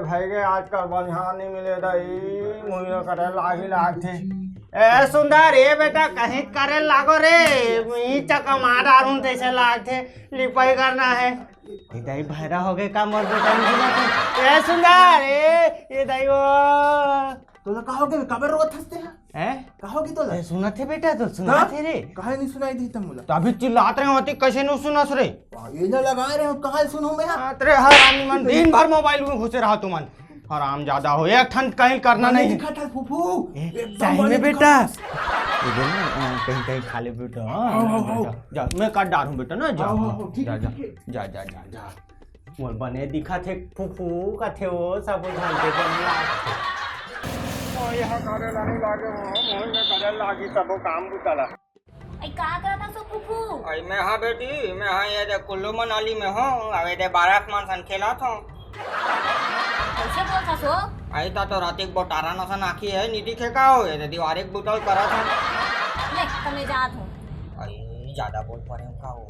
भाई गए आजकल बढ़िया नहीं मिले दई मुझे करे लाग थे। ए सुंदर ए बेटा कहीं करे लागो रे मी चका मार आरूं तैसे लाग थे लिपाई करना है। दई भैरा हो गए का मोर बेटा नहीं ए सुंदर ए दई वो तो कहोगे कबर रोत हंसते हैं कहोगे तो सुना थे बेटा तो सुना थे रे कहे नहीं सुनाई दी तुम तो अभी चिल्लात रहे होती कैसे न सुनस रे ये ना लगा रहे हो कहा सुनो मैं तेरे हरामी मन दिन भर मोबाइल में घुसे रहा तू मन हराम ज्यादा हो एक ठन कहीं करना नहीं दिखा था फूफू सही में बेटा इधर ना कहीं कहीं खा ले बेटा जा मैं काट डालूं बेटा ना जा जा जा जा जा जा मोर बने दिखा थे फूफू का थे वो सब जानते बने ओ यहां करे लाने लागे हो मोर में करे लागी सब काम बुतला आई का करता सो फूफू आई मैं हां बेटी मैं हां ये दे कुल्लू मनाली में हूं अबे दे 12 मान सन खेला था कैसे बोलता सो आई तो रात एक बोटारा नसन आखी है नीति खेका हो ये दीवार एक बुतल करा था ले तमे जात हो आई ज्यादा बोल पड़े का हो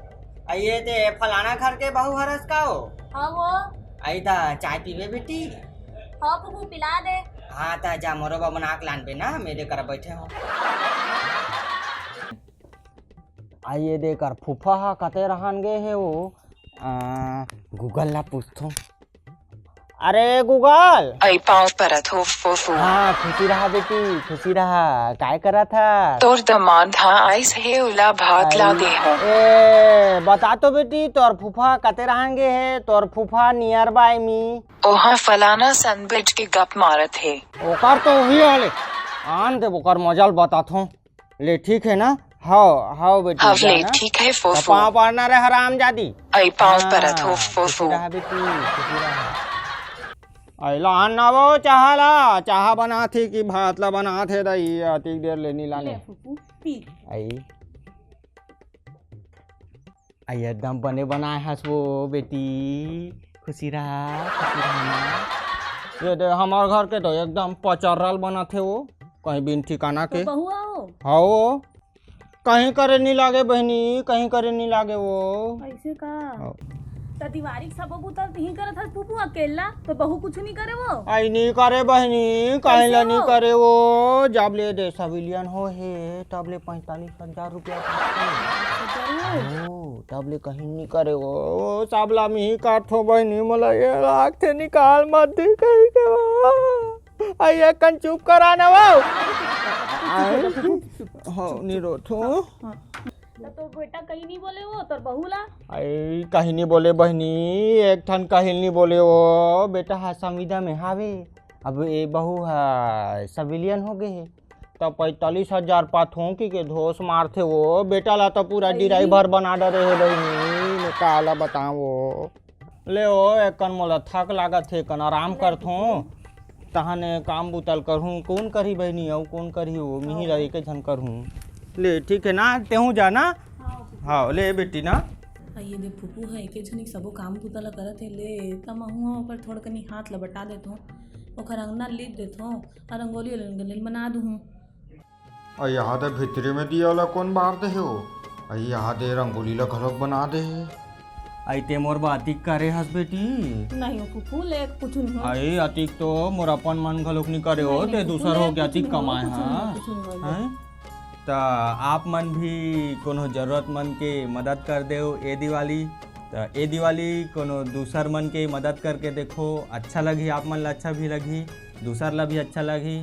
आई ये ते फलाना घर के बहू हरस का हो हां वो आई ता चाय पीवे बेटी हां फूफू पिला दे हाँ ता जा मोरो बना के लान पे ना मेरे कर बैठे हो आइए देकर फूफा हा कते रहन गए है वो गूगल ला पूछतो अरे गूगल आई पाँव परत हो फूफू हाँ खुशी रहा बेटी खुशी रहा काय करा था तोर दमाद हाँ आइस है उला भात ला दे हो ए बता तो बेटी तोर फूफा कते रहेंगे है तोर फूफा नियर बाय मी ओहा फलाना सनबिट के गप मारत है ओकर तो हुई वाले आन दे ओकर मजाल बताथो ले ठीक है ना हाओ बेटी हवले ठीक है फूफू पाँव पड़ना रे हराम जादी आई पाँव परत हो फूफू रहा बेटी खुशी रहा अला अन्ना वो चाह बना थी कि भात ला बना थे दई अति देर लेनी लाने आई आई एकदम बने बनाए हंस वो बेटी खुशी रहा ना ये दे हमारे घर के तो एकदम पचरल बना थे वो कहीं बिन ठिकाना के हाँ कहीं करे नहीं लागे बहनी कहीं करे नहीं लागे वो ऐसे का त दिवारी सब बुतल नहीं करत हस फूफू अकेला तो बहू कुछ नहीं करे वो आई नहीं करे बहनी कहीं ला नहीं करे वो जब ले दे सिविलियन हो है तब ले 45,000 रुपया तब ले कहीं नहीं करे वो सबला में ही काटो बहनी मला ये लाख थे निकाल मत दी कहीं के आई कन चुप करा ना वो हो निरोथो तो बेटा कहीं नहीं बोले वो तोर बहू ला आई कहीं नहीं बोले बहनी एक ठन कहीं नहीं बोले वो बेटा हा संविदा में हावे अब ये बहू है सिविलियन हो गए तो 45,000 पाथों की धोस मारते वो बेटा ला तो पूरा ड्राइवर बना डरे है बहनी मैं काला बताओ ले ओ एक कन मोला थक लागत थे कन आराम करथो तहने काम बुतल करूँ कौन करी बहनी और कौन करी वो मिही रही के झन करूँ ले ठीक है ना तेहू जाना हाँ ले बेटी ना ये दे फूफू है के झनी सबो काम पुतला करत है ले तम हुआ ऊपर थोड़ कनी हाथ लबटा देतो ओखर अंगना लीप देतो और रंगोली रंगोली बना दूँ और यहाँ दे भितरी में दिया वाला कौन बाहर दे हो और यहाँ दे रंगोली ला घलोक बना दे आई ते मोर बातिक करे हस बेटी नहीं फूफू ले कुछ नहीं आई अतिक तो मोर अपन मन घलोक नहीं करे हो ते दूसर हो गया अतिक कमाए हाँ तो आप मन भी कोनो जरूरतमंद के मदद कर दे ए दिवाली तो ए दिवाली कोनो दूसर मन के मदद करके देखो अच्छा लगी आप मन ला अच्छा भी लगी दूसर ला भी अच्छा लगी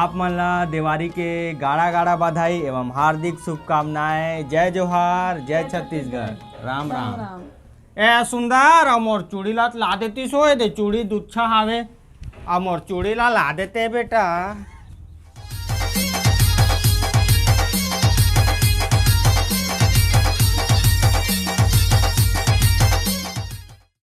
आप मन ला दिवाली के गाड़ा गाड़ा बधाई एवं हार्दिक शुभकामनाएं जय जोहार जय छत्तीसगढ़ राम राम ए सुंदर मोर चूड़ी ला देती सो दे चूड़ी दुच्छा हावे मोर चूड़ी ला देते बेटा